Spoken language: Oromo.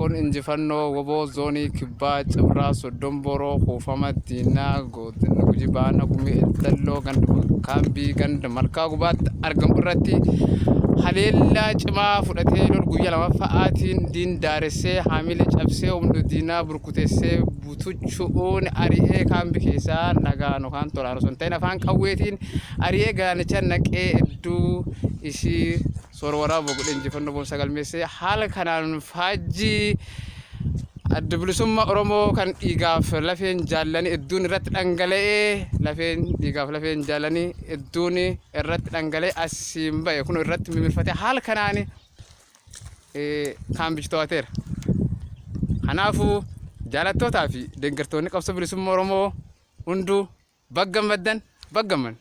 kun injifannoo woboo zoonii kibbaa cibraa soddomboroo kuufama diinaa godina Gujii Bahaa gumii dalloo ganda kaambii ganda malkaa gubaatti argamu irratti haleellaa cimaa fudhatee lol guyyaa lamaffa'aatiin diin daaressee haamilee cabsee humna diinaa burkuteessee butuchuun ari'ee kaambii keessaa nagaan yookaan tolaan osoo hin ta'in afaan qawweetiin ari'ee gaanicha naqee iddoo ishii sorwara bogodhe injifannoo boonsaa galmeessee haala kanaan faajjii adda bilisummaa Oromoo kan dhiigaaf lafeen jaallanii iddoon irratti dhangala'ee lafeen dhiigaaf lafeen jaallanii iddoon irratti dhangala'ee asiin ba'e kun irratti mimirfatee haala kanaan kaambichi to'ateera. Kanaafuu jaalattootaa fi deeggartoonni qabsoo bilisummaa Oromoo hunduu baggammaddan baggamman.